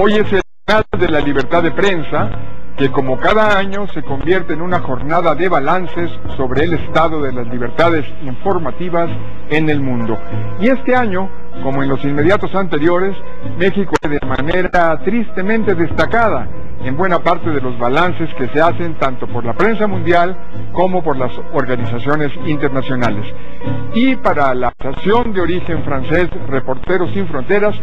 Hoy es el Día de la Libertad de Prensa, que como cada año se convierte en una jornada de balances sobre el estado de las libertades informativas en el mundo. Y este año, como en los inmediatos anteriores, México de manera tristemente destacada en buena parte de los balances que se hacen tanto por la prensa mundial como por las organizaciones internacionales. Y para la asociación de origen francés Reporteros Sin Fronteras,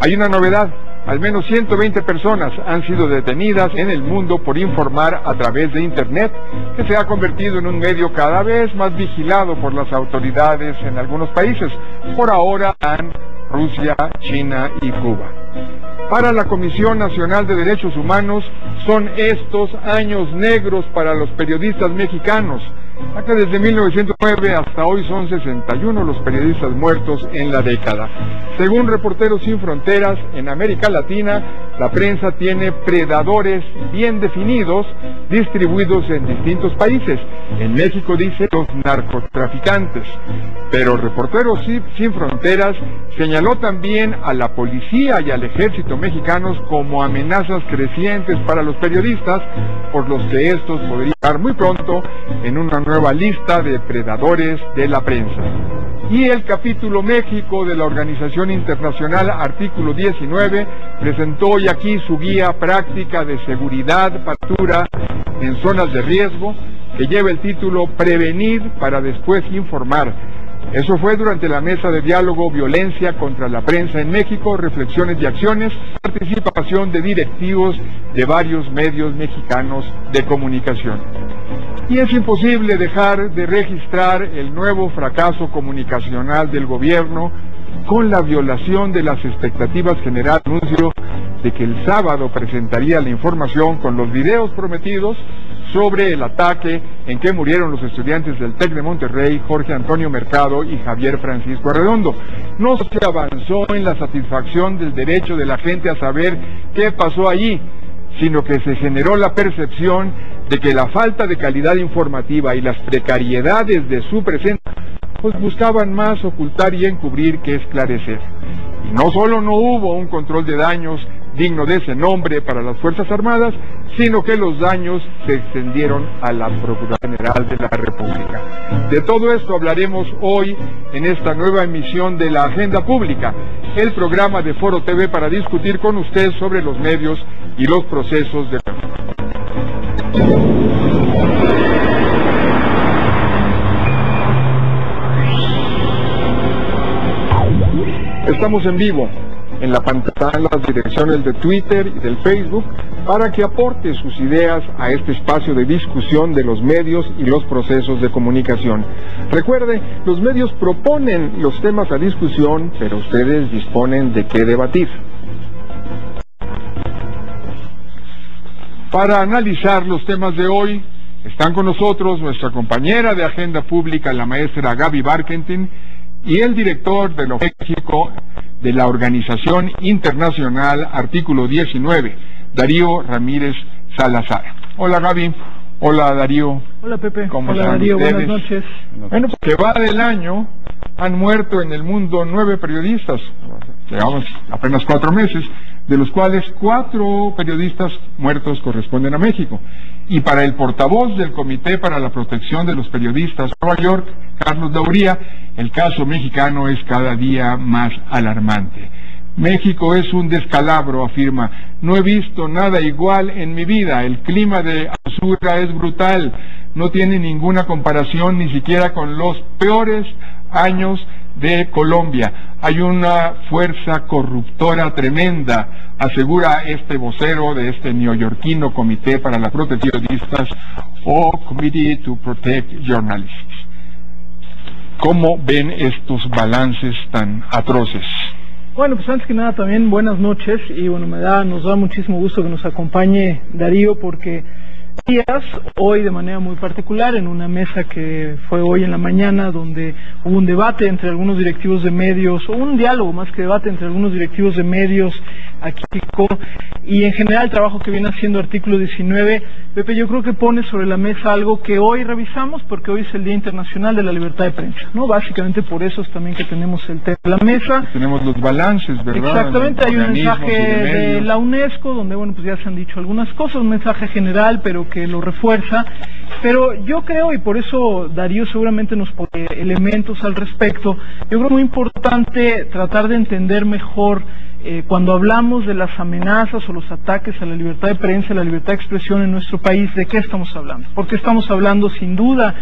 hay una novedad. Al menos 120 personas han sido detenidas en el mundo por informar a través de Internet, que se ha convertido en un medio cada vez más vigilado por las autoridades en algunos países. Por ahora están Rusia, China y Cuba. Para la Comisión Nacional de Derechos Humanos son estos años negros para los periodistas mexicanos, ya que desde 1909 hasta hoy son 61 los periodistas muertos en la década. Según Reporteros Sin Fronteras, en América Latina, la prensa tiene predadores bien definidos, distribuidos en distintos países. En México dice los narcotraficantes. Pero Reporteros Sin Fronteras señaló también a la policía y al ejército mexicanos como amenazas crecientes para los periodistas, por los que estos podrían estar muy pronto en una nueva lista de predadores de la prensa. Y el capítulo México de la Organización Internacional Artículo 19 presentó hoy aquí su guía práctica de seguridad para en zonas de riesgo, que lleva el título Prevenir para después informar. Eso fue durante la mesa de diálogo Violencia contra la Prensa en México, Reflexiones y Acciones, participación de directivos de varios medios mexicanos de comunicación. Y es imposible dejar de registrar el nuevo fracaso comunicacional del gobierno con la violación de las expectativas generales. Anuncio de que el sábado presentaría la información con los videos prometidos sobre el ataque en que murieron los estudiantes del TEC de Monterrey, Jorge Antonio Mercado y Javier Francisco Arredondo. No se avanzó en la satisfacción del derecho de la gente a saber qué pasó allí, sino que se generó la percepción de que la falta de calidad informativa y las precariedades de su presentación pues buscaban más ocultar y encubrir que esclarecer. Y no solo no hubo un control de daños digno de ese nombre para las Fuerzas Armadas, sino que los daños se extendieron a la Procuraduría General de la República. De todo esto hablaremos hoy en esta nueva emisión de la Agenda Pública, el programa de Foro TV para discutir con usted sobre los medios y los procesos de... Estamos en vivo en la pantalla, en las direcciones de Twitter y del Facebook, para que aporte sus ideas a este espacio de discusión de los medios y los procesos de comunicación. Recuerde, los medios proponen los temas a discusión, pero ustedes disponen de qué debatir. Para analizar los temas de hoy, están con nosotros nuestra compañera de Agenda Pública, la maestra Gaby Barkentin, y el director de México de la Organización Internacional Artículo 19, Darío Ramírez Salazar. Hola Gaby. Hola Darío. Hola Pepe. ¿Cómo Hola están Darío, ustedes? buenas noches. Bueno, pues que va del año, han muerto en el mundo 9 periodistas, llevamos apenas 4 meses, de los cuales 4 periodistas muertos corresponden a México. Y para el portavoz del Comité para la Protección de los Periodistas de Nueva York, Carlos Dauría, el caso mexicano es cada día más alarmante. México es un descalabro, afirma. No he visto nada igual en mi vida. El clima de Azura es brutal. No tiene ninguna comparación ni siquiera con los peores años de Colombia. Hay una fuerza corruptora tremenda, asegura este vocero de este neoyorquino Comité para la Protección de Periodistas o Committee to Protect Journalists. ¿Cómo ven estos balances tan atroces? Bueno, pues antes que nada también buenas noches y bueno, nos da muchísimo gusto que nos acompañe Darío, porque hoy de manera muy particular en una mesa que fue hoy en la mañana, donde hubo un debate entre algunos directivos de medios, o un diálogo más que debate entre algunos directivos de medios aquí en México, y en general el trabajo que viene haciendo Artículo 19. Pepe, yo creo que pone sobre la mesa algo que hoy revisamos, porque hoy es el Día Internacional de la Libertad de Prensa, ¿no? Básicamente por eso es también que tenemos el tema de la mesa. Tenemos los balances, ¿verdad? Exactamente, hay un mensaje de la UNESCO, donde, bueno, pues ya se han dicho algunas cosas, un mensaje general, pero que lo refuerza. Pero yo creo, y por eso Darío seguramente nos pone elementos al respecto, yo creo muy importante tratar de entender mejor cuando hablamos de las amenazas o los ataques a la libertad de prensa, a la libertad de expresión en nuestro país, ¿de qué estamos hablando? Porque estamos hablando sin duda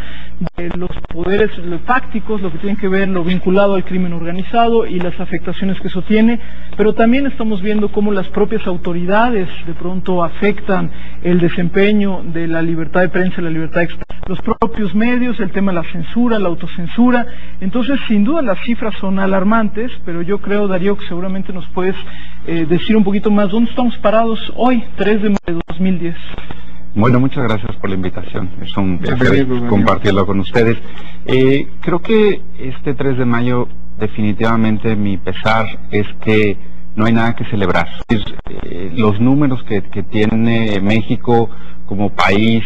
de los poderes fácticos, lo que tiene que ver, lo vinculado al crimen organizado y las afectaciones que eso tiene, pero también estamos viendo cómo las propias autoridades de pronto afectan el desempeño de la libertad de prensa, la libertad de expresión, los propios medios, el tema de la censura, la autocensura. Entonces, sin duda las cifras son alarmantes, pero yo creo, Darío, que seguramente nos puedes decir un poquito más dónde estamos parados hoy, 3 de mayo de 2010. Bueno, muchas gracias por la invitación. Es un placer compartirlo con ustedes. Creo que este 3 de mayo, definitivamente mi pesar es que no hay nada que celebrar. Los números que tiene México como país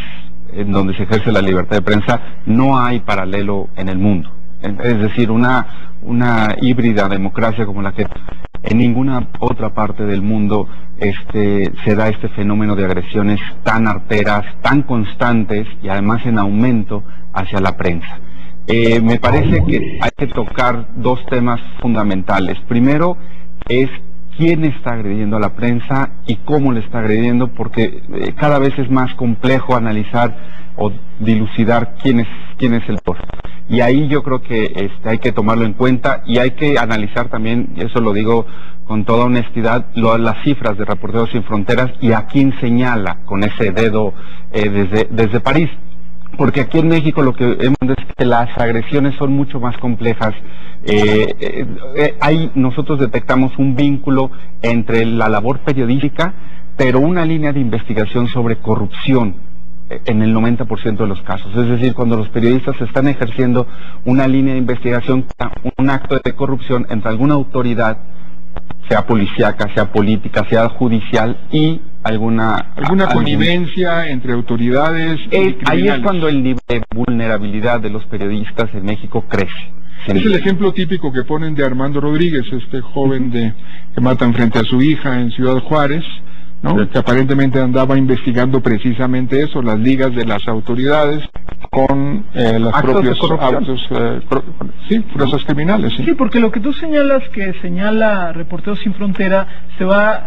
en donde se ejerce la libertad de prensa, no hay paralelo en el mundo. Es decir, una híbrida democracia como la que en ninguna otra parte del mundo se da este fenómeno de agresiones tan arteras, tan constantes y además en aumento hacia la prensa. Me parece que hay que tocar dos temas fundamentales. Primero es quién está agrediendo a la prensa y cómo le está agrediendo, porque cada vez es más complejo analizar o dilucidar quién es el autor. Y ahí yo creo que hay que tomarlo en cuenta y hay que analizar también, y eso lo digo con toda honestidad, las cifras de Reporteros Sin Fronteras y a quién señala con ese dedo desde París. Porque aquí en México lo que vemos es que las agresiones son mucho más complejas. Nosotros detectamos un vínculo entre la labor periodística, pero una línea de investigación sobre corrupción en el 90% de los casos. Es decir, cuando los periodistas están ejerciendo una línea de investigación, un acto de corrupción entre alguna autoridad, sea policíaca, sea política, sea judicial, y alguna connivencia entre autoridades y criminales. Ahí es cuando el nivel de vulnerabilidad de los periodistas en México crece. Es el ejemplo típico que ponen de Armando Rodríguez, este joven que matan frente a su hija en Ciudad Juárez, ¿no? Que aparentemente andaba investigando precisamente eso, las ligas de las autoridades con los propios actos, procesos criminales. Sí, porque lo que tú señalas, que señala Reporteros Sin Frontera, se va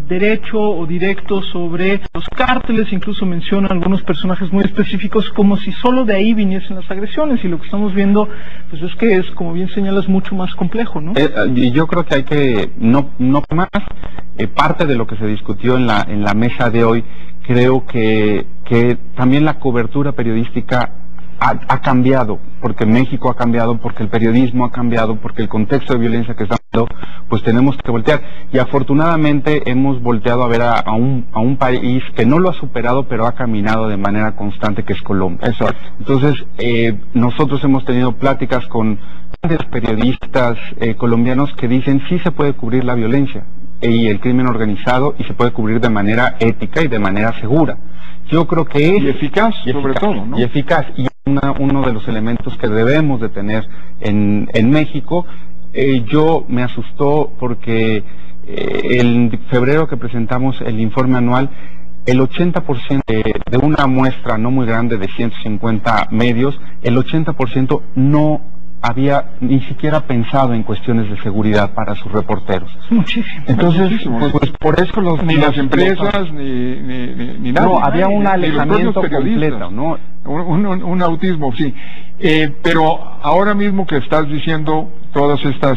derecho o directo sobre los cárteles, incluso menciona algunos personajes muy específicos, como si solo de ahí viniesen las agresiones, y lo que estamos viendo, pues es que es, como bien señalas, mucho más complejo, ¿no? Y yo creo que hay que, no más, parte de lo que se discutió en la mesa de hoy, creo que también la cobertura periodística ha cambiado, porque México ha cambiado, porque el periodismo ha cambiado, porque el contexto de violencia que estamos viendo, pues tenemos que voltear. Y afortunadamente hemos volteado a ver a un país que no lo ha superado, pero ha caminado de manera constante, que es Colombia. Exacto. Entonces, nosotros hemos tenido pláticas con grandes periodistas colombianos que dicen sí se puede cubrir la violencia y el crimen organizado, y se puede cubrir de manera ética y de manera segura. Yo creo que es... Y eficaz, sobre todo, ¿no? Y eficaz, y uno de los elementos que debemos de tener en México. Yo me asustó porque en febrero que presentamos el informe anual, el 80% de una muestra no muy grande de 150 medios, el 80% no había ni siquiera pensado en cuestiones de seguridad para sus reporteros. Muchísimo. Entonces, pues por eso ni las empresas, ni nada. No, había un alejamiento completo, ¿no? Un autismo, sí. Pero ahora mismo que estás diciendo todas estas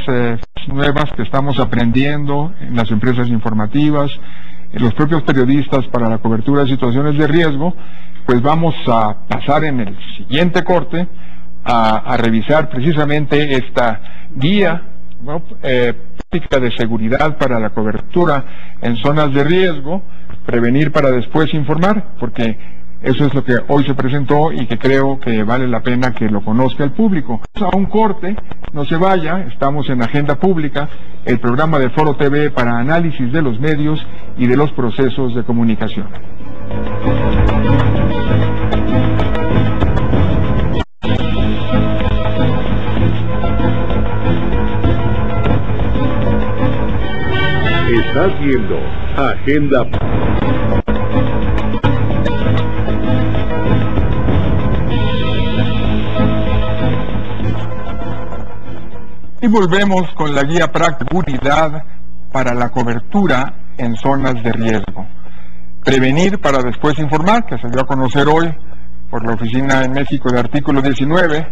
nuevas que estamos aprendiendo en las empresas informativas, en los propios periodistas para la cobertura de situaciones de riesgo, pues vamos a pasar en el siguiente corte a revisar precisamente esta guía, ¿no? Práctica de seguridad para la cobertura en zonas de riesgo, prevenir para después informar, porque Eso es lo que hoy se presentó y que creo que vale la pena que lo conozca el público. A un corte, no se vaya, estamos en Agenda Pública, el programa de Foro TV para análisis de los medios y de los procesos de comunicación. Estás viendo Agenda. Y volvemos con la guía práctica de seguridad para la cobertura en zonas de riesgo. Prevenir para después informar, que se dio a conocer hoy por la Oficina en México de Artículo 19,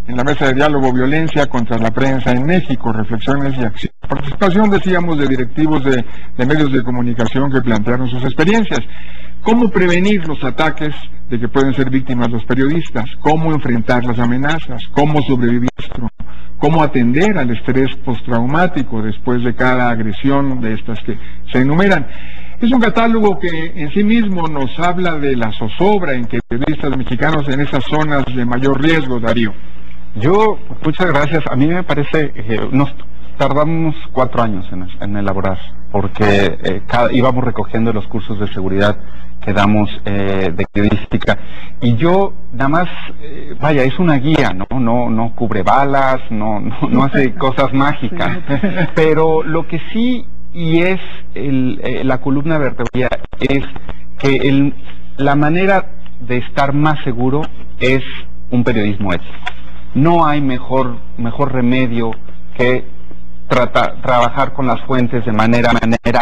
en la Mesa de Diálogo Violencia contra la Prensa en México, reflexiones y acción. Participación, decíamos, de directivos de medios de comunicación que plantearon sus experiencias. ¿Cómo prevenir los ataques de que pueden ser víctimas los periodistas? ¿Cómo enfrentar las amenazas? ¿Cómo sobrevivir? ¿Cómo atender al estrés postraumático después de cada agresión de estas que se enumeran? Es un catálogo que en sí mismo nos habla de la zozobra en que periodistas mexicanos en esas zonas de mayor riesgo, Darío. Muchas gracias. A mí me parece que nos tardamos 4 años en elaborar, porque íbamos recogiendo los cursos de seguridad que damos de periodística, y yo nada más, es una guía, no cubre balas, no hace cosas mágicas, pero lo que sí, y es la columna vertebral, es que la manera de estar más seguro es un periodismo ético. No hay mejor remedio que trabajar con las fuentes de manera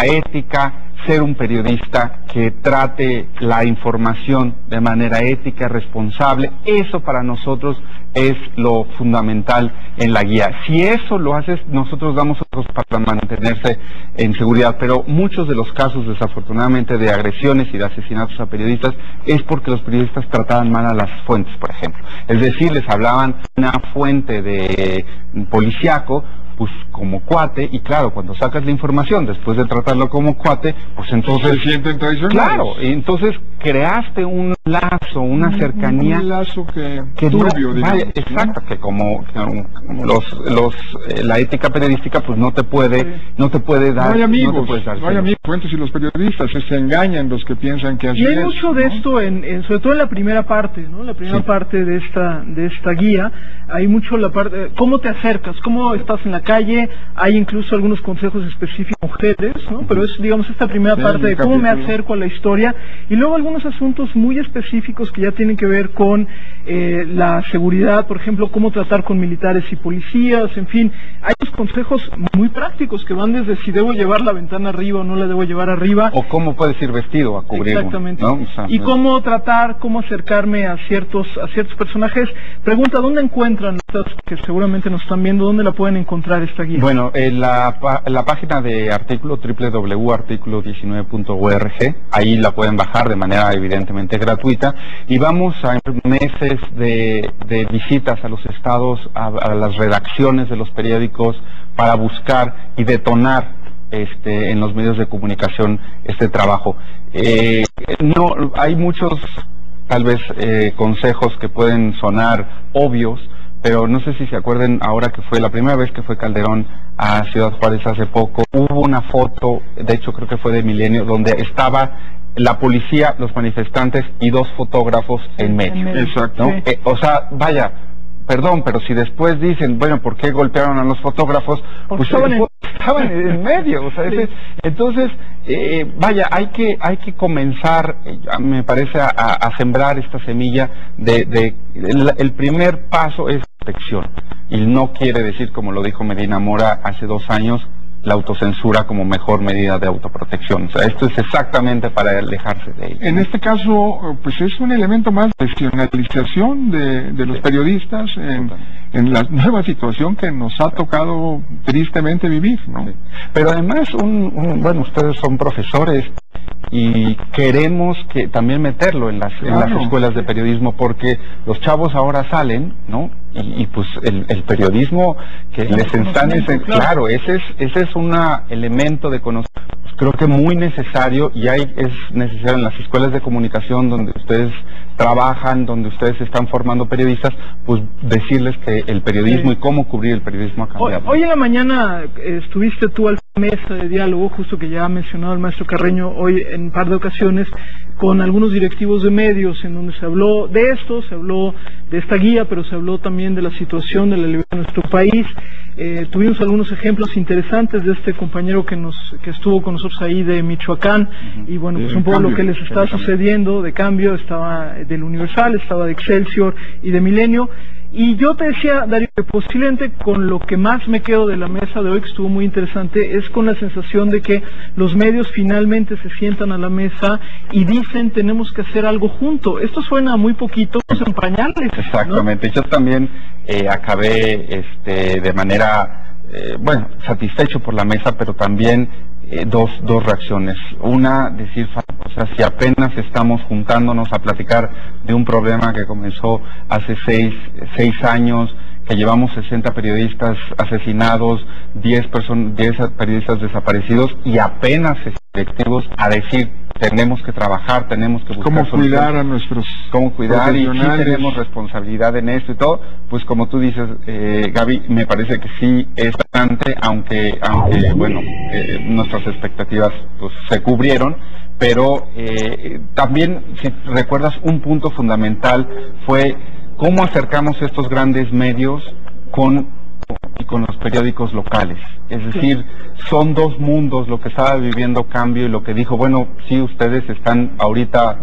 ética, ser un periodista que trate la información de manera ética, responsable. Eso para nosotros es lo fundamental en la guía. Si eso lo haces, nosotros damos otros para mantenerse en seguridad, pero muchos de los casos, desafortunadamente, de agresiones y de asesinatos a periodistas es porque los periodistas trataban mal a las fuentes, por ejemplo. Es decir, les hablaban una fuente de policíaco, pues como cuate, y claro, cuando sacas la información después de tratarlo como cuate, pues entonces se sienten traicionados. Claro, y entonces creaste un lazo, una cercanía, un lazo que turbio, digamos. Exacto, que como la ética periodística pues no te puede dar. No hay amigos, no hay amigos. Fuentes y los periodistas se engañan los que piensan que así es. Y hay mucho de esto sobre todo en la primera parte, ¿no? La primera parte de esta guía, hay mucho la parte, cómo te acercas, cómo estás en la calle, hay incluso algunos consejos específicos a mujeres, ¿no? Pero es, digamos, esta primera parte de cómo me acerco a la historia, y luego algunos asuntos muy específicos que ya tienen que ver con la seguridad, por ejemplo, cómo tratar con militares y policías, en fin, hay unos consejos muy prácticos que van desde si debo llevar la ventana arriba o no la debo llevar arriba. O cómo puedes ir vestido a cubrir. Exactamente. ¿No? O sea, y cómo tratar, cómo acercarme a ciertos personajes. Pregunta, ¿dónde encuentran estas que seguramente nos están viendo? ¿Dónde la pueden encontrar esta guía? Bueno, en la página de Artículo, www.articulo19.org, ahí la pueden bajar de manera evidentemente gratuita, y vamos a meses de visitas a los estados, a las redacciones de los periódicos, para buscar y detonar en los medios de comunicación este trabajo. No hay muchos tal vez consejos que pueden sonar obvios, pero no sé si se acuerden, ahora que fue la primera vez que fue Calderón a Ciudad Juárez hace poco, hubo una foto, de hecho creo que fue de Milenio, donde estaba la policía, los manifestantes y 2 fotógrafos en medio. Exacto. ¿No? O sea, vaya, perdón, pero si después dicen, bueno, ¿por qué golpearon a los fotógrafos? Porque pues estaban en medio, o sea, entonces, vaya, hay que comenzar, me parece, a sembrar esta semilla el primer paso es protección, y no quiere decir, como lo dijo Medina Mora hace 2 años, la autocensura como mejor medida de autoprotección. O sea, esto es exactamente para alejarse de ello. En este caso, pues es un elemento más de profesionalización de los periodistas en la nueva situación que nos ha tocado tristemente vivir, ¿no? Sí. Pero además, bueno, ustedes son profesores y queremos que también meterlo en las escuelas de periodismo, porque los chavos ahora salen, ¿no? Y pues el periodismo que les están claro, ese es un elemento de conocimiento. Pues creo que muy necesario, y es necesario en las escuelas de comunicación donde ustedes trabajan, donde ustedes están formando periodistas, pues decirles que el periodismo y cómo cubrir el periodismo ha cambiado. Hoy en la mañana estuviste tú al mesa de diálogo, justo que ya ha mencionado el maestro Carreño hoy en un par de ocasiones, con algunos directivos de medios, en donde se habló de esto, se habló de esta guía, pero se habló también de la situación de la libertad en nuestro país. Tuvimos algunos ejemplos interesantes de este compañero que estuvo con nosotros ahí de Michoacán, y bueno, pues un poco lo que les está sucediendo de cambio. Estaba del Universal, estaba de Excelsior y de Milenio. Y yo te decía, Darío, que posiblemente con lo que más me quedo de la mesa de hoy, que estuvo muy interesante, es con la sensación de que los medios finalmente se sientan a la mesa y dicen tenemos que hacer algo junto. Esto suena muy poquito en pañales, ¿no? Exactamente. Yo también acabé de manera, satisfecho por la mesa, pero también dos reacciones. Una, decir, o sea, si apenas estamos juntándonos a platicar de un problema que comenzó hace seis años, que llevamos 60 periodistas asesinados, 10 periodistas desaparecidos, y apenas directivos a decir tenemos que trabajar, tenemos que buscar cómo cuidar a nuestros cómo cuidar, y sí tenemos responsabilidad en esto y todo, pues como tú dices, Gaby, me parece que sí es bastante, aunque nuestras expectativas pues se cubrieron, pero también, si recuerdas, un punto fundamental fue cómo acercamos estos grandes medios con los periódicos locales. Es decir, son dos mundos, lo que estaba viviendo Cambio y lo que dijo, bueno, sí, ustedes están ahorita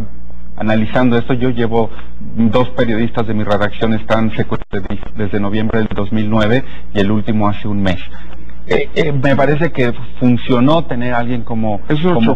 analizando esto. Yo llevo 2 periodistas de mi redacción, están secuestrados desde noviembre del 2009 y el último hace un mes. Me parece que funcionó tener a alguien como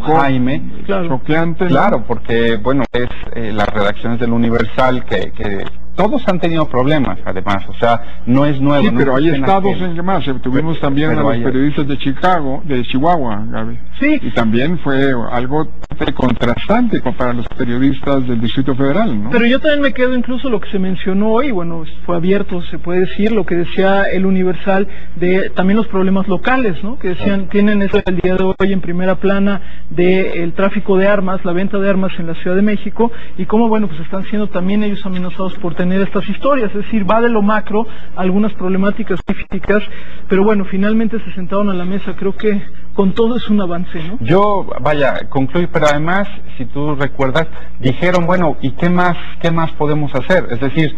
Jaime. Choqueante. Claro, porque, bueno, es las redacciones del Universal que todos han tenido problemas, además, o sea, no es nuevo. Sí, pero hay estados en que más. Tuvimos también a los periodistas de Chihuahua, Gaby. Sí. Y también fue algo contrastante para los periodistas del Distrito Federal, ¿no? Pero yo también me quedo incluso lo que se mencionó hoy, bueno, fue abierto, se puede decir, lo que decía el Universal de también los problemas locales, ¿no? Que decían, tienen eso el día de hoy en primera plana del tráfico de armas, la venta de armas en la Ciudad de México, y cómo, bueno, pues están siendo también ellos amenazados por tener estas historias. Es decir, va de lo macro a algunas problemáticas específicas, pero bueno, finalmente se sentaron a la mesa. Creo que con todo es un avance, ¿no? Yo, concluyo, pero además, si tú recuerdas, dijeron, bueno, ¿y qué más podemos hacer? Es decir,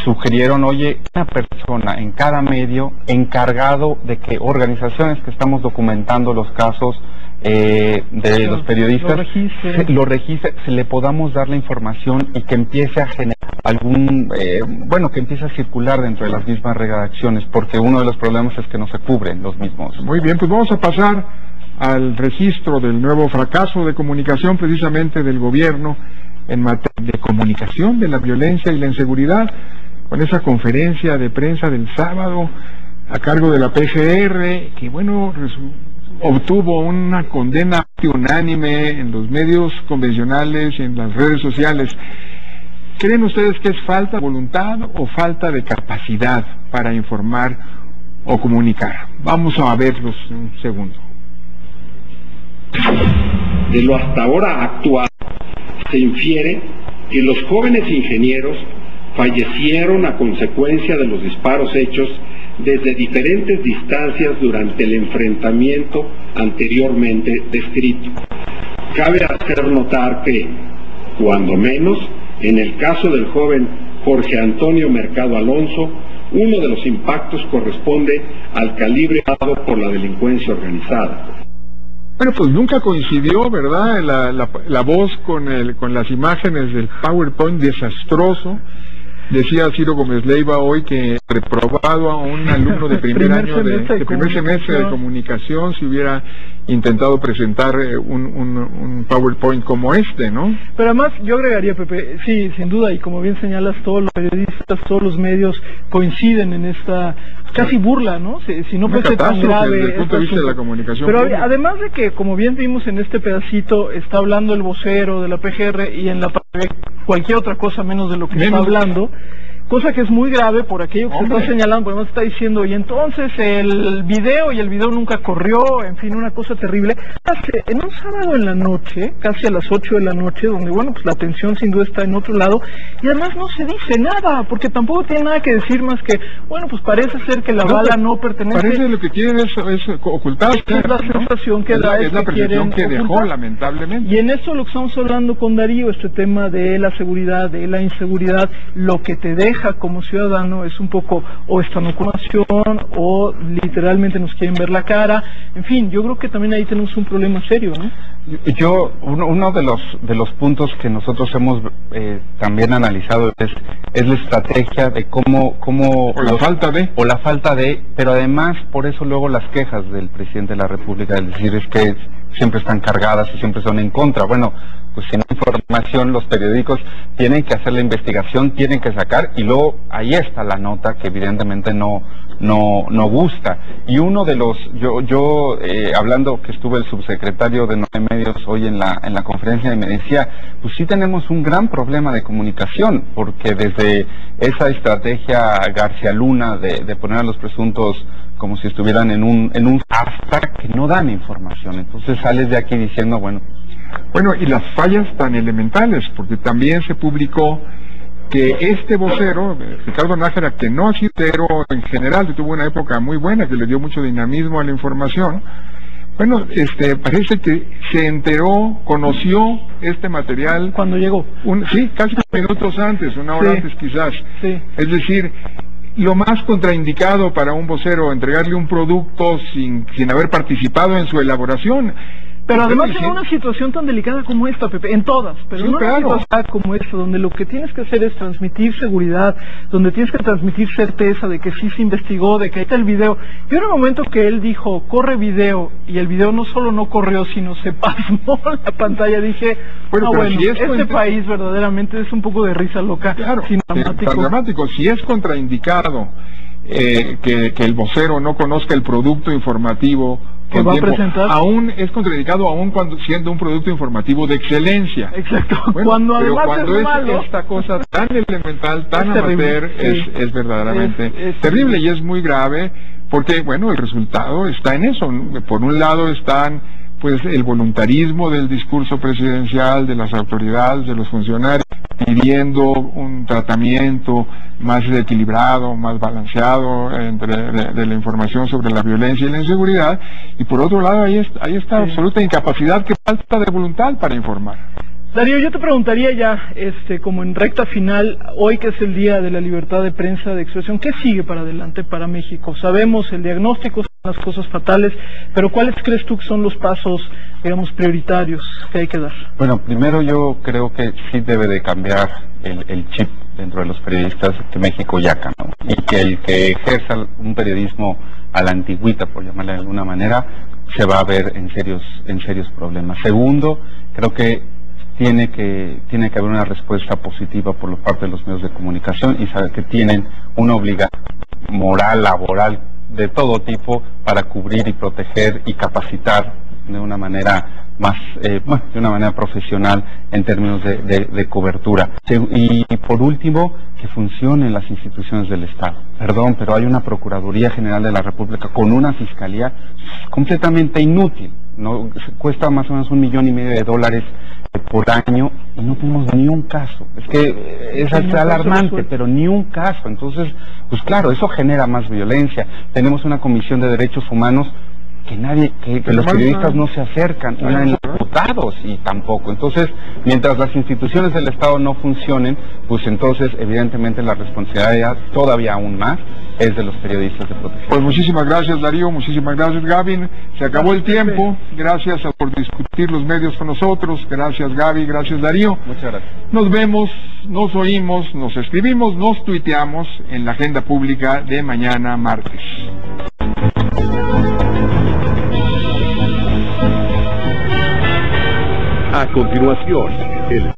sugirieron, oye, una persona en cada medio encargado de que organizaciones que estamos documentando los casos de los periodistas lo registre, se le podamos dar la información y que empiece a generar que empiece a circular dentro de las mismas redacciones, porque uno de los problemas es que no se cubren los mismos. Muy bien, pues vamos a pasar al registro del nuevo fracaso de comunicación precisamente del gobierno en materia de comunicación, de la violencia y la inseguridad, con esa conferencia de prensa del sábado a cargo de la PGR, que bueno, obtuvo una condena unánime en los medios convencionales y en las redes sociales. ¿Creen ustedes que es falta de voluntad o falta de capacidad para informar o comunicar? Vamos a verlos un segundo. De lo hasta ahora actual, se infiere que los jóvenes ingenieros fallecieron a consecuencia de los disparos hechos desde diferentes distancias durante el enfrentamiento anteriormente descrito. Cabe hacer notar que, cuando menos, en el caso del joven Jorge Antonio Mercado Alonso, uno de los impactos corresponde al calibre dado por la delincuencia organizada. Bueno, pues nunca coincidió, ¿verdad?, la voz con las imágenes del PowerPoint desastroso. Decía Ciro Gómez Leiva hoy que reprobado a un alumno de primer semestre de comunicación si hubiera intentado presentar un PowerPoint como este, ¿no? Pero además yo agregaría, Pepe, sí, sin duda, y como bien señalas, todos los periodistas, todos los medios coinciden en esta casi burla, ¿no? Si no fuese tan grave desde el punto de vista de la comunicación. Pero además de que, como bien vimos en este pedacito, está hablando el vocero de la PGR y en la cualquier otra cosa menos de lo que está hablando, cosa que es muy grave por aquello que se está señalando, porque está diciendo, y entonces el video nunca corrió, en fin, una cosa terrible. En un sábado en la noche, casi a las 8 de la noche, donde, bueno, pues la atención sin duda está en otro lado, y además no se dice nada, porque tampoco tiene nada que decir más que, bueno, pues parece ser que la bala no pertenece. Parece lo que quieren es ocultar. Es la sensación que da, es la percepción que dejó, lamentablemente. Y en esto lo que estamos hablando con Darío, este tema de la seguridad, de la inseguridad, lo que te deja como ciudadano es un poco, o esta inoculación, o literalmente nos quieren ver la cara. En fin, yo creo que también ahí tenemos un problema serio, ¿no? Uno de los puntos que nosotros hemos también analizado es la estrategia de cómo o la falta de, pero además por eso luego las quejas del presidente de la República, es decir, es que siempre están cargadas y siempre son en contra. Bueno, pues sin información los periódicos tienen que hacer la investigación, tienen que sacar, y luego ahí está la nota que evidentemente no gusta. Y uno de los, yo hablando que estuve el subsecretario de Nueve Medios hoy en la conferencia, y me decía, pues sí tenemos un gran problema de comunicación, porque desde esa estrategia García Luna de poner a los presuntos como si estuvieran en un hasta que no dan información, entonces sales de aquí diciendo, bueno, y las fallas tan elementales, porque también se publicó que este vocero, Ricardo Nájera, que no ha sido vocero en general, tuvo una época muy buena que le dio mucho dinamismo a la información, parece que se enteró, conoció este material cuando llegó. Casi minutos antes, una hora antes quizás. Sí. Es decir, lo más contraindicado para un vocero, entregarle un producto sin haber participado en su elaboración. Pero además en una situación tan delicada como esta, Pepe, en todas, pero en una situación como esta, donde lo que tienes que hacer es transmitir seguridad, donde tienes que transmitir certeza de que sí se investigó, de que ahí está el video. Yo en el momento que él dijo, corre video, y el video no solo no corrió, sino se pasmó la pantalla, dije, este país verdaderamente es un poco de risa loca, sin dramático. Si es contraindicado que el vocero no conozca el producto informativo que va a presentar, aún es contraindicado, aún cuando siendo un producto informativo de excelencia. Exacto. Cuando es malo, esta cosa tan elemental, tan amateur, es verdaderamente terrible, y es muy grave, porque el resultado está en eso. Por un lado están el voluntarismo del discurso presidencial, de las autoridades, de los funcionarios, pidiendo un tratamiento más equilibrado, más balanceado de la información sobre la violencia y la inseguridad, y por otro lado ahí está absoluta incapacidad, que falta de voluntad para informar. Darío, yo te preguntaría ya, como en recta final, hoy que es el Día de la Libertad de Prensa, de Expresión, ¿qué sigue para adelante para México? Sabemos el diagnóstico, son las cosas fatales, pero ¿cuáles crees tú que son los pasos, digamos, prioritarios que hay que dar? Bueno, primero yo creo que sí debe de cambiar el chip dentro de los periodistas, que México ya cambió, y que el que ejerza un periodismo a la antigüita, por llamarle de alguna manera, se va a ver en serios problemas. Segundo, creo que tiene que haber una respuesta positiva por parte de los medios de comunicación, y saber que tienen una obligación moral, laboral, de todo tipo, para cubrir y proteger y capacitar de una manera más, de una manera profesional en términos de cobertura. Y por último, que funcionen las instituciones del Estado. Perdón, pero hay una Procuraduría General de la República con una Fiscalía completamente inútil. No cuesta más o menos $1,5 millones por año, y no tenemos ni un caso. Es que es alarmante, pero ni un caso. Entonces, pues claro, eso genera más violencia. Tenemos una Comisión de Derechos Humanos que los periodistas no se acercan, en los diputados y tampoco. Entonces, mientras las instituciones del Estado no funcionen, pues entonces evidentemente la responsabilidad todavía aún más es de los periodistas de protección. Pues muchísimas gracias, Darío, muchísimas gracias, Gaby. Se acabó el tiempo. Gracias por discutir los medios con nosotros. Gracias, Gaby, gracias, Darío. Muchas gracias. Nos vemos, nos oímos, nos escribimos, nos tuiteamos en la agenda pública de mañana martes. A continuación, el